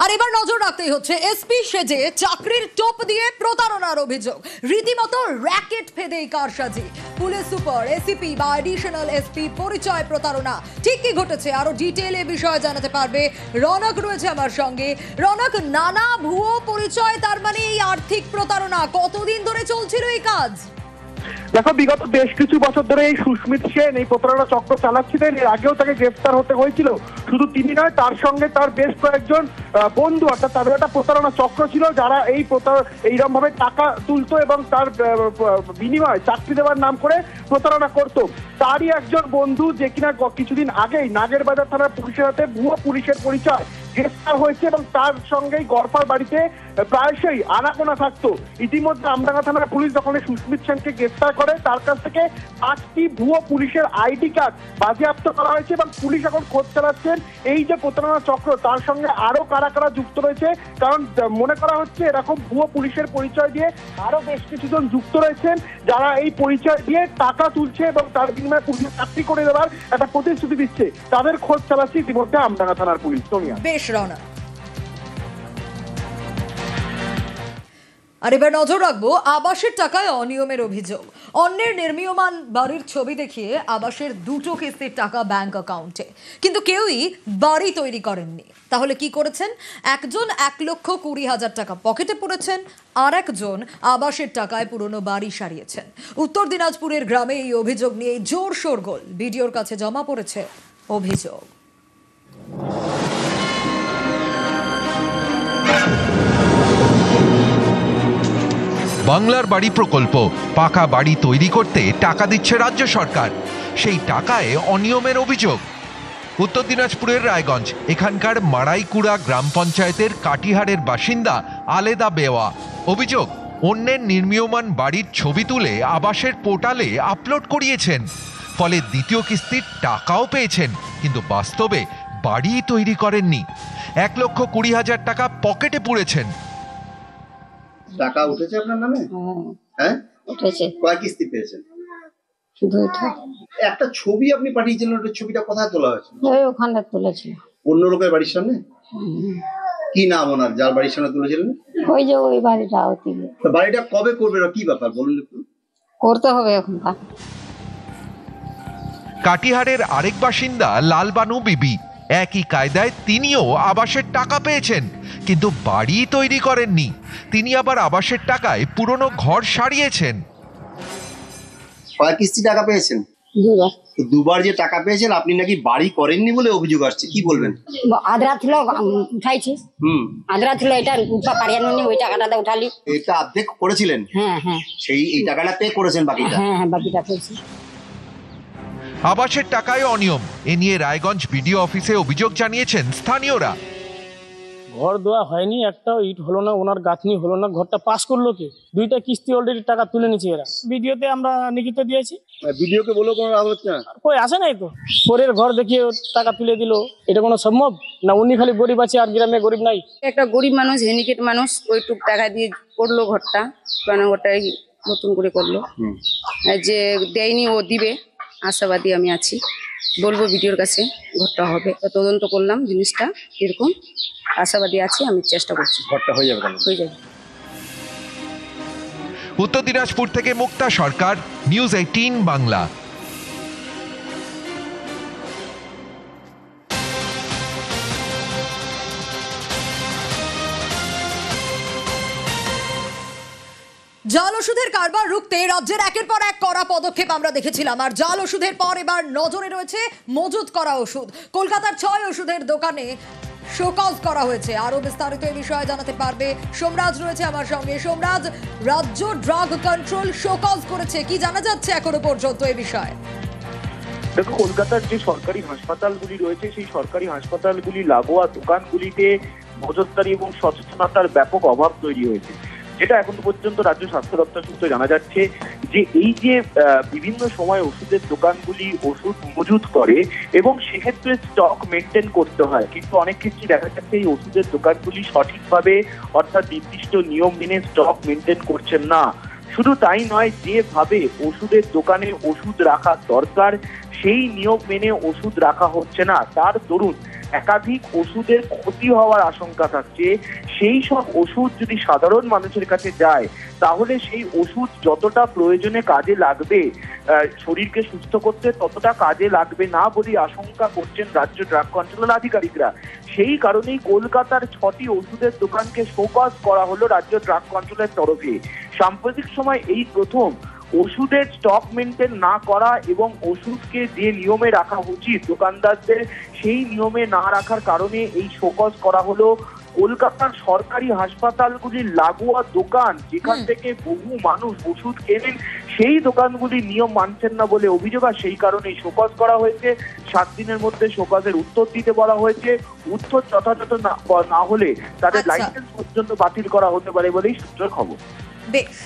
আর এবার নজর রাখতেই হচ্ছে এসপি সেজে চাকরির টোপ দিয়ে প্রতারণার অভিযোগ, রীতিমতো র‍্যাকেট ফেদে কারসাজি। পুলিশ সুপার, এসিপি বা অ্যাডিশনাল এসপি পরিচয় প্রতারণা। ঠিক কি ঘটেছে আরো ডিটেইলে বিষয়ে জানাতে পারবে রনক রয়েছে আমার সঙ্গে। রনক, নানা ভুয়ো পরিচয়, তার মানে এই আর্থিক প্রতারণা কতদিন ধরে চলছিল এই কাজ? দেখো, বিগত বেশ কিছু বছর ধরে এই সুস্মিত সেন এই প্রতারণা চক্র চালাচ্ছিলেন। এর আগেও তাকে গ্রেফতার হতে হয়েছিল। শুধু তিনি নয়, তার সঙ্গে তার বেশ কয়েকজন বন্ধু, অর্থাৎ তাদের একটা প্রতারণা চক্র ছিল, যারা এইরকম ভাবে টাকা তুলতো এবং তার বিনিময়ে চাকরি দেওয়ার নাম করে প্রতারণা করতো। তারই একজন বন্ধু, যে কিনা কিছুদিন আগেই নাগেরবাজার থানার পুলিশের হাতে ভুয়ো পুলিশের পরিচয় গ্রেফতার হয়েছে এবং তার সঙ্গেই গড়পার বাড়িতে প্রায়শই আনাগোনা থাকতো। ইতিমধ্যে আমডাঙ্গা থানার পুলিশ যখন সুস্মিত সেনকে গ্রেফতার করে, তার কাছ থেকে 5টি ভুয়ো পুলিশের আইডি কার্ড বাজেয়াপ্ত করা হয়েছে এবং পুলিশ এখন খোঁজ চালাচ্ছেন এই যে প্রতারণা চক্র, তার সঙ্গে আরো কারা কারা যুক্ত রয়েছে। কারণ মনে করা হচ্ছে এরকম ভুয়ো পুলিশের পরিচয় দিয়ে আরো বেশ কিছুজন যুক্ত রয়েছেন, যারা এই পরিচয় দিয়ে টাকা তুলছে এবং তার বিনিময়ে পুলিশে চাকরি করে দেওয়ার একটা প্রতিশ্রুতি দিচ্ছে। তাদের খোঁজ চালাচ্ছে ইতিমধ্যে আমডাঙ্গা থানার পুলিশ। সোনিয়া, রওনা। আর এবার নজর রাখবো আবাসের টাকায় অনিয়মের অভিযোগ। অন্যের নির্মীয়মান বাড়ির ছবি দেখিয়ে আবাসের 2টো কিস্তির টাকা ব্যাংক অ্যাকাউন্টে, কিন্তু কেউই বাড়ি তৈরি করেননি। তাহলে কি করেছেন? একজন 1,20,000 টাকা পকেটে পুরেছেন, আর একজন আবাসের টাকায় পুরনো বাড়ি সারিয়েছেন। উত্তর দিনাজপুরের গ্রামে এই অভিযোগ নিয়ে জোর শোরগোল। বিডিওর কাছে জমা পড়েছে অভিযোগ। বাংলার বাড়ি প্রকল্প, পাকা বাড়ি তৈরি করতে টাকা দিচ্ছে রাজ্য সরকার, সেই টাকায় অনিয়মের অভিযোগ। উত্তর দিনাজপুরের রায়গঞ্জ, এখানকার মারাইকুড়া গ্রাম পঞ্চায়েতের কাটিহারের বাসিন্দা আলেদা বেওয়া। অভিযোগ, অন্যের নির্মীয়মান বাড়ির ছবি তুলে আবাসের পোর্টালে আপলোড করিয়েছেন, ফলে দ্বিতীয় কিস্তির টাকাও পেয়েছেন, কিন্তু বাস্তবে বাড়ি তৈরি করেননি। 1,20,000 টাকা পকেটে পুরেছেন। টাকা উঠেছে আপনার নামে? হ্যাঁ, উঠেছে। কয় কিস্তি পেয়েছেন? দুইটা। একটা ছবি আপনি পাঠিয়েছিলেন, ওই ছবিটা কোথায় তোলা হয়েছে? ওই ওখানে তুলেছিল। অন্য লোকের বাড়ির সামনে? কি নাম ওনার, যার বাড়ির সামনে তুলেছিলেন? ওই যে ওই বাড়িটা ওদিকে। বাড়িটা কবে করবে, কি ব্যাপার বলুন একটু। করতে হবে এখন। কাটিহারের আরেক বাসিন্দা লালবানু বিবি, একই কায়দায় তিনিও আবাসের টাকা পেয়েছেন, কিন্তু বাড়ি তৈরি করেননি। তিনি আবার আবাসের টাকায় পুরনো ঘর সারিয়েছেন। কয় কিস্তি টাকা পেয়েছেন? দুবার যে টাকা পেয়েছেন, আপনি নাকি বাড়ি করেননি বলে অভিযোগ আসছে, কি বলবেন? আদ্রা ছিল উঠাইছি, আদ্রা ছিল, এটা পারিয়ানি, ওই টাকাটা উঠালি। এটা অর্ধেক করেছিলেন? হ্যাঁ হ্যাঁ, এই টাকাটা পে করেছেন, বাকিটা? হ্যাঁ হ্যাঁ, বাকিটা পেয়েছি। আবাসের টাকায় অনিয়ম, এ নিয়ে রায়গঞ্জ বিডিও অফিসে অভিযোগ জানিয়েছেন স্থানীয়রা। ঘর দেওয়া হয়নি, একটা ইট হলো না, ওনার গাঁথনি হলো না, ঘরটা পাস করলো কে? 2টা কিস্তি অলরেডি টাকা তুলে নিচ্ছে এরা। ভিডিওতে আমরা লিখিত দিয়েছি। ভিডিওকে বলো কোনো লাভ হচ্ছে না, কই আসে নাই তো। পরের ঘর দেখিয়ে টাকা তুলে দিল, এটা কোনো সম্ভব না? উনি খালি গরিব আছে আর গ্রামে গরিব নাই। একটা গরিব মানুষ, হ্যান্ডিক্যাপ মানুষ, ওইটুক টাকা দিয়ে করলো ঘরটা, পুরানো ঘরটাই নতুন করে করলো। যে দেয়নি ও দিবে, আশাবাদী আমি আছি। বলবো ভিডিওর কাছে ঘরটা হবে, তদন্ত করলাম জিনিসটা এরকম, আশাবাদী আছি, আমি চেষ্টা করছি, ঘরটা হয়ে যাবে। হয়ে যাবে। উত্তর দিনাজপুর থেকে মুক্তা সরকার, নিউজ 18 বাংলা। জাল ওষুধের কারবার রুখতে রাজ্যের একের পর এক কড়া পদক্ষেপ আমরা দেখেছিলাম। আর জাল ওষুধের পর এবার নজরে রয়েছে মজুত করা ওষুধ। কলকাতার 6 ওষুধের দোকানে শোকজ করা হয়েছে। আরো বিস্তারিত এই বিষয়ে জানাতে পারবে সোমরাজ রয়েছে আমার সঙ্গে। সোমরাজ, রাজ্য ড্রাগ কন্ট্রোল শোকজ করেছে, কি জানা যাচ্ছে এখনো পর্যন্ত এই বিষয়ে? দেখো, কলকাতার যে সরকারি হাসপাতালগুলি রয়েছে, সেই সরকারি হাসপাতালগুলি লাগোয়া দোকানগুলিতে নজরদারি এবং সচেতনতার ব্যাপক অভাব তৈরি হয়েছে, যেটা এখন পর্যন্ত রাজ্য স্বাস্থ্য দপ্তর সূত্রে জানা যাচ্ছে। যে এই যে বিভিন্ন সময় ওষুধের দোকানগুলি ওষুধ মজুত করে এবং সেক্ষেত্রে স্টক মেনটেন করতে হয়, কিন্তু অনেক ক্ষেত্রে দেখা যাচ্ছে এই ওষুধের দোকানগুলি সঠিকভাবে, অর্থাৎ নির্দিষ্ট নিয়ম মেনে স্টক মেনটেন করছেন না। শুধু তাই নয়, যেভাবে ওষুধের দোকানে ওষুধ রাখা দরকার সেই নিয়ম মেনে ওষুধ রাখা হচ্ছে না। তার দরুন একাধিক ওষুধের ক্ষতি হওয়ার আশঙ্কা থাকছে। সেই সব ওষুধ যদি সাধারণ মানুষের কাছে যায় তাহলে সেই ওষুধ যতটা প্রয়োজনে কাজে লাগবে শরীরকে সুস্থ করতে, ততটা কাজে লাগবে না বলে আশঙ্কা করছেন রাজ্য ড্রাগ কন্ট্রোলের আধিকারিকরা। সেই কারণেই কলকাতার 6টি ওষুধের দোকানকে শোকজ করা হলো রাজ্য ড্রাগ কন্ট্রোলের তরফে। সাম্প্রতিক সময় এই প্রথম ওষুধের স্টক মেনটেন না করা এবং ওষুধকে যে নিয়মে রাখা উচিত দোকানদারদের সেই নিয়মে না রাখার কারণে এই শোকজ করা হলো। কলকাতার সরকারি হাসপাতালগুলির লাগোয়া দোকান, যেখান থেকে বহু মানুষ ওষুধ কেনেন, সেই দোকানগুলি নিয়ম মানছেন না বলে অভিযোগ, আর সেই কারণেই শোকজ করা হয়েছে। 7 দিনের মধ্যে শোকজের উত্তর দিতে বলা হয়েছে। উত্তর যথাযথ না হলে তাদের লাইসেন্স পর্যন্ত বাতিল করা হতে পারে বলেই সূত্রের খবর। বেশ।